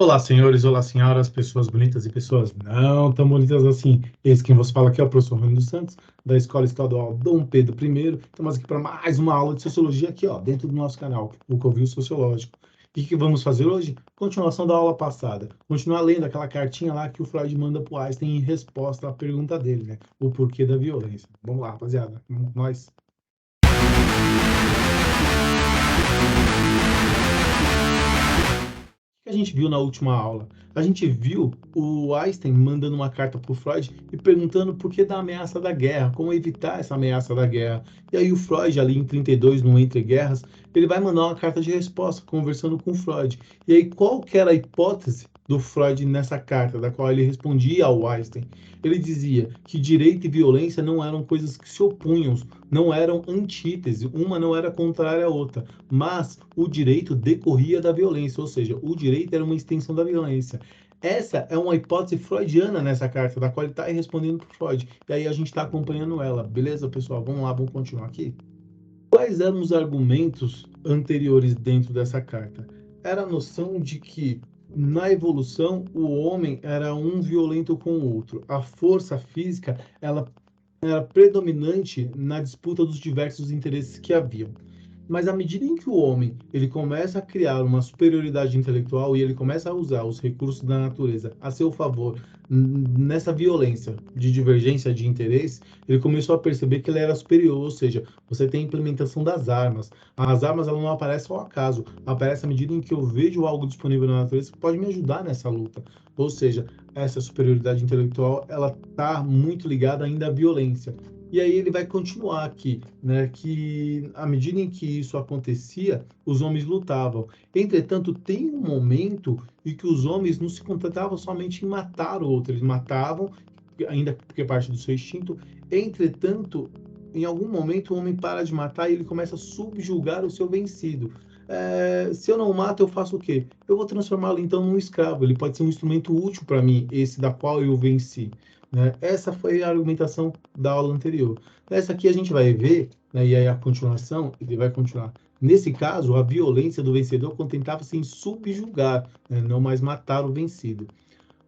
Olá, senhores, olá, senhoras, pessoas bonitas e pessoas não tão bonitas assim. Esse quem vos fala aqui é o professor Rony dos Santos, da Escola Estadual Dom Pedro I. Estamos aqui para mais uma aula de Sociologia aqui, ó, dentro do nosso canal, o Covil Sociológico. E o que vamos fazer hoje? Continuação da aula passada. Continuar lendo aquela cartinha lá que o Freud manda para o Einstein em resposta à pergunta dele, né? O porquê da violência. Vamos lá, rapaziada. Vamos com nós. Que a gente viu na última aula? A gente viu o Einstein mandando uma carta para o Freud e perguntando por que da ameaça da guerra, como evitar essa ameaça da guerra. E aí o Freud, ali em 32, no Entre Guerras, ele vai mandar uma carta de resposta, conversando com o Freud. E aí qual que era a hipótese do Freud nessa carta, da qual ele respondia ao Einstein? Ele dizia que direito e violência não eram coisas que se opunham, não eram antítese, uma não era contrária à outra, mas o direito decorria da violência, ou seja, o direito era uma extensão da violência. Essa é uma hipótese freudiana nessa carta, da qual ele está respondendo para o Freud. E aí a gente está acompanhando ela. Beleza, pessoal? Vamos lá, vamos continuar aqui. Quais eram os argumentos anteriores dentro dessa carta? Era a noção de que na evolução o homem era um violento com o outro. A força física ela era predominante na disputa dos diversos interesses que haviam. Mas à medida em que o homem ele começa a criar uma superioridade intelectual e ele começa a usar os recursos da natureza a seu favor nessa violência de divergência de interesse, ele começou a perceber que ele era superior, ou seja, você tem a implementação das armas. As armas ela não aparecem ao acaso, aparece à medida em que eu vejo algo disponível na natureza que pode me ajudar nessa luta. Ou seja, essa superioridade intelectual ela está muito ligada ainda à violência. E aí ele vai continuar aqui, né, que à medida em que isso acontecia, os homens lutavam. Entretanto, tem um momento em que os homens não se contentavam somente em matar o outro, eles matavam, ainda porque é parte do seu instinto. Entretanto, em algum momento o homem para de matar e ele começa a subjugar o seu vencido. Se eu não mato, eu faço o quê? Eu vou transformá-lo então num escravo. Ele pode ser um instrumento útil para mim, esse da qual eu venci. Né? Essa foi a argumentação da aula anterior. Nessa aqui a gente vai ver, né, e aí a continuação, ele vai continuar. Nesse caso, a violência do vencedor contentava-se em subjugar, né, não mais matar o vencido.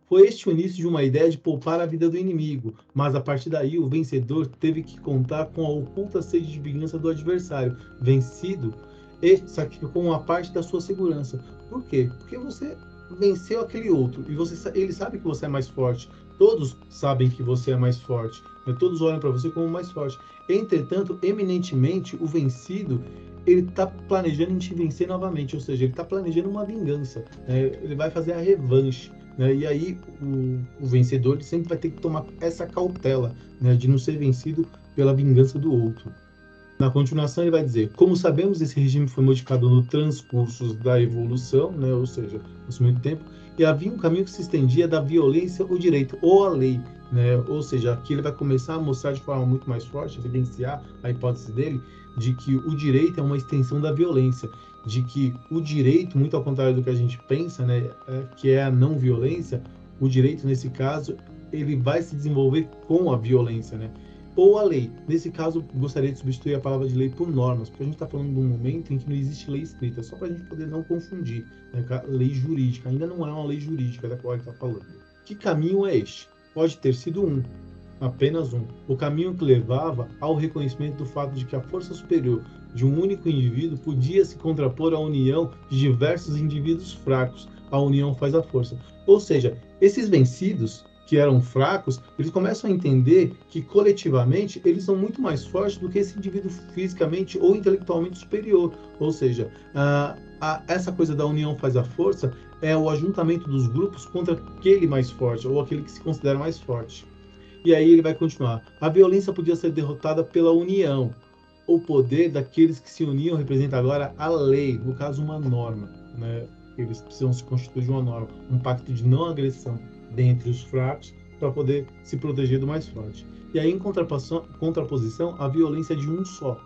Foi este o início de uma ideia de poupar a vida do inimigo, mas a partir daí o vencedor teve que contar com a oculta sede de vingança do adversário vencido e sacrificou uma parte da sua segurança. Por quê? Porque você venceu aquele outro e ele sabe que você é mais forte. Todos sabem que você é mais forte. Né? Todos olham para você como mais forte. Entretanto, eminentemente, o vencido ele está planejando em te vencer novamente, ou seja, ele está planejando uma vingança. Né? Ele vai fazer a revanche. Né? E aí o vencedor ele sempre vai ter que tomar essa cautela, né, de não ser vencido pela vingança do outro. Na continuação, ele vai dizer: como sabemos, esse regime foi modificado no transcurso da evolução, né, ou seja, passou muito tempo, e havia um caminho que se estendia da violência ao direito, ou à lei. Né? Ou seja, aqui ele vai começar a mostrar de forma muito mais forte, evidenciar a hipótese dele, de que o direito é uma extensão da violência, de que o direito, muito ao contrário do que a gente pensa, né, que é a não violência, o direito, nesse caso, ele vai se desenvolver com a violência, né? Ou a lei. Nesse caso, gostaria de substituir a palavra de lei por normas, porque a gente está falando de um momento em que não existe lei escrita, só para a gente poder não confundir, né, com a lei jurídica. Ainda não é uma lei jurídica da qual ele está falando. Que caminho é este? Pode ter sido um, apenas um. O caminho que levava ao reconhecimento do fato de que a força superior de um único indivíduo podia se contrapor à união de diversos indivíduos fracos. A união faz a força. Ou seja, esses vencidos que eram fracos, eles começam a entender que coletivamente eles são muito mais fortes do que esse indivíduo fisicamente ou intelectualmente superior. Ou seja, essa coisa da união faz a força é o ajuntamento dos grupos contra aquele mais forte ou aquele que se considera mais forte. E aí ele vai continuar. A violência podia ser derrotada pela união. O poder daqueles que se uniam representa agora a lei, no caso uma norma. Né? Eles precisam se constituir de uma norma, um pacto de não agressão dentre os fracos para poder se proteger do mais forte. E aí, em contraposição, a violência de um só.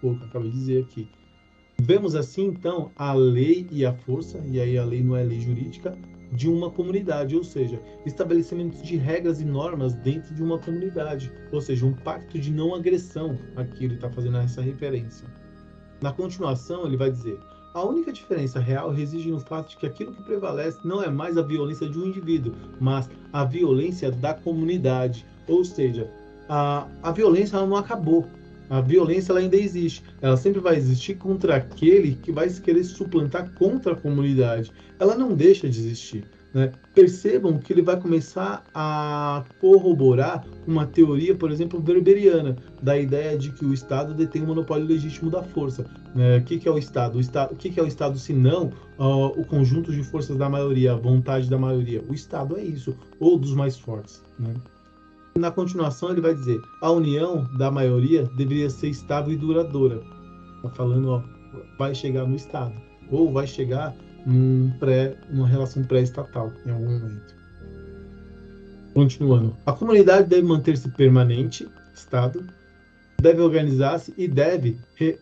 O que eu acabei de dizer aqui. Vemos assim, então, a lei e a força, e aí a lei não é lei jurídica, de uma comunidade, ou seja, estabelecimento de regras e normas dentro de uma comunidade, ou seja, um pacto de não agressão. Aqui ele está fazendo essa referência. Na continuação, ele vai dizer: A única diferença real reside no fato de que aquilo que prevalece não é mais a violência de um indivíduo, mas a violência da comunidade. Ou seja, a violência ela não acabou. A violência ela ainda existe. Ela sempre vai existir contra aquele que vai querer suplantar contra a comunidade. Ela não deixa de existir. Né? Percebam que ele vai começar a corroborar uma teoria, por exemplo, weberiana, da ideia de que o Estado detém o monopólio legítimo da força. O que é o Estado? O que é o Estado se não o conjunto de forças da maioria, a vontade da maioria? O Estado é isso, ou dos mais fortes. Né? Na continuação, ele vai dizer: a união da maioria deveria ser estável e duradoura. Está falando, vai chegar no Estado, ou vai chegar numa relação pré-estatal, em algum momento. Continuando, a comunidade deve manter-se permanente, Estado, deve organizar-se e deve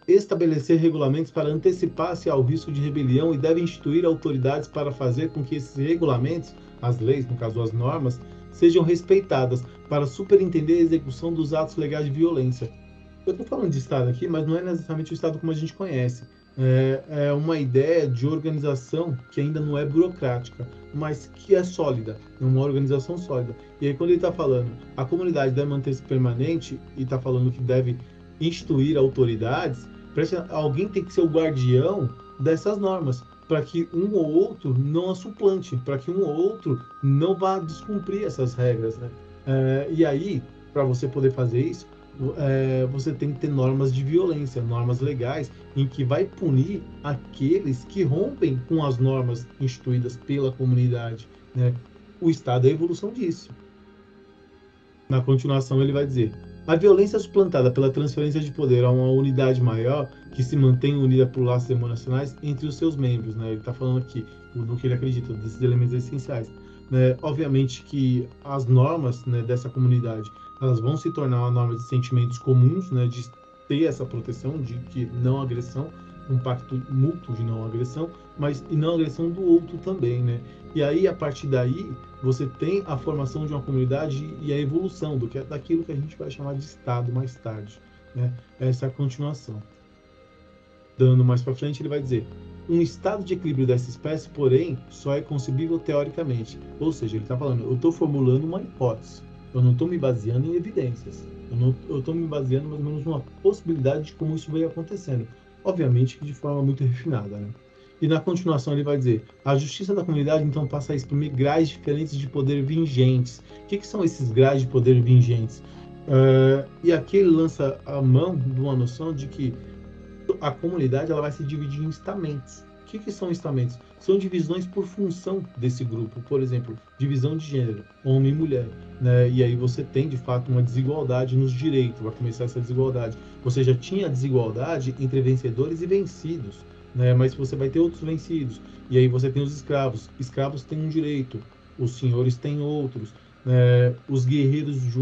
estabelecer regulamentos para antecipar-se ao risco de rebelião e deve instituir autoridades para fazer com que esses regulamentos, as leis, no caso as normas, sejam respeitadas para superintender a execução dos atos legais de violência. Eu estou falando de Estado aqui, mas não é necessariamente o Estado como a gente conhece. É uma ideia de organização que ainda não é burocrática, mas que é sólida, é uma organização sólida. E aí quando ele está falando, a comunidade deve manter-se permanente e está falando que deve instituir autoridades, alguém tem que ser o guardião dessas normas, para que um ou outro não a suplante, para que um ou outro não vá descumprir essas regras. Né? E aí, para você poder fazer isso, você tem que ter normas de violência, normas legais, em que vai punir aqueles que rompem com as normas instituídas pela comunidade. Né? O Estado é a evolução disso. Na continuação, ele vai dizer: a violência suplantada pela transferência de poder a uma unidade maior que se mantém unida por laços emocionais entre os seus membros. Né? Ele está falando aqui do que ele acredita, desses elementos essenciais. Né? Obviamente que as normas, né, dessa comunidade, elas vão se tornar uma norma de sentimentos comuns, né, de ter essa proteção, de que não agressão, um pacto mútuo de não agressão, mas e não agressão do outro também, né? E aí, a partir daí, você tem a formação de uma comunidade e a evolução daquilo que a gente vai chamar de Estado mais tarde, né? Essa é a continuação. Dando mais para frente, ele vai dizer: um estado de equilíbrio dessa espécie, porém, só é concebível teoricamente. Ou seja, ele está falando, eu estou formulando uma hipótese. Eu não estou me baseando em evidências. Eu estou me baseando mais ou menos numa possibilidade de como isso veio acontecendo. Obviamente que de forma muito refinada, né? E na continuação ele vai dizer: a justiça da comunidade então passa a exprimir graus diferentes de poder vingentes. O que são esses graus de poder vingentes? E aqui ele lança a mão de uma noção de que a comunidade ela vai se dividir em estamentos. O que são estamentos? São divisões por função desse grupo. Por exemplo, divisão de gênero, homem e mulher. Né? E aí você tem, de fato, uma desigualdade nos direitos. Vai começar essa desigualdade. Você já tinha desigualdade entre vencedores e vencidos. Né? Mas você vai ter outros vencidos. E aí você tem os escravos. Escravos têm um direito. Os senhores têm outros. Os guerreiros de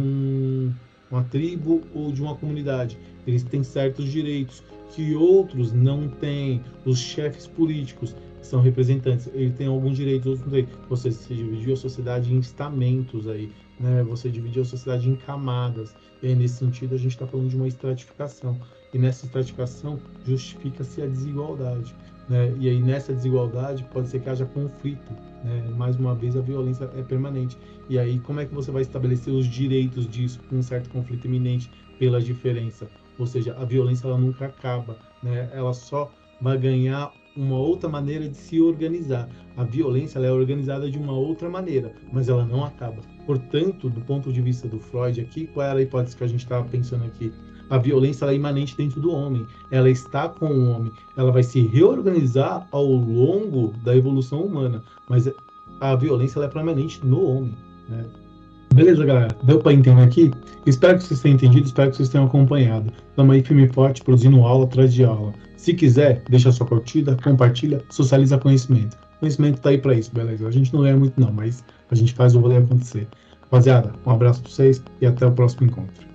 uma tribo ou de uma comunidade, eles têm certos direitos que outros não têm. Os chefes políticos, que são representantes, eles têm alguns direitos, outros não têm. Você dividiu a sociedade em estamentos aí, né? Você dividiu a sociedade em camadas. E aí, nesse sentido, a gente está falando de uma estratificação. E nessa estratificação justifica-se a desigualdade. Né? E aí, nessa desigualdade, pode ser que haja conflito. Né? Mais uma vez, a violência é permanente. E aí, como é que você vai estabelecer os direitos disso com um certo conflito iminente pela diferença? Ou seja, a violência ela nunca acaba, né? Ela só vai ganhar uma outra maneira de se organizar. A violência ela é organizada de uma outra maneira, mas ela não acaba. Portanto, do ponto de vista do Freud aqui, qual era a hipótese que a gente estava pensando aqui? A violência ela é imanente dentro do homem, ela está com o homem, ela vai se reorganizar ao longo da evolução humana, mas a violência ela é permanente no homem, né? Beleza, galera? Deu para entender aqui? Espero que vocês tenham entendido, espero que vocês tenham acompanhado. Estamos aí firme e forte, produzindo aula atrás de aula. Se quiser, deixa sua curtida, compartilha, socializa conhecimento. Conhecimento tá aí para isso, beleza? A gente não ganha muito não, mas a gente faz o rolê acontecer. Rapaziada, um abraço para vocês e até o próximo encontro.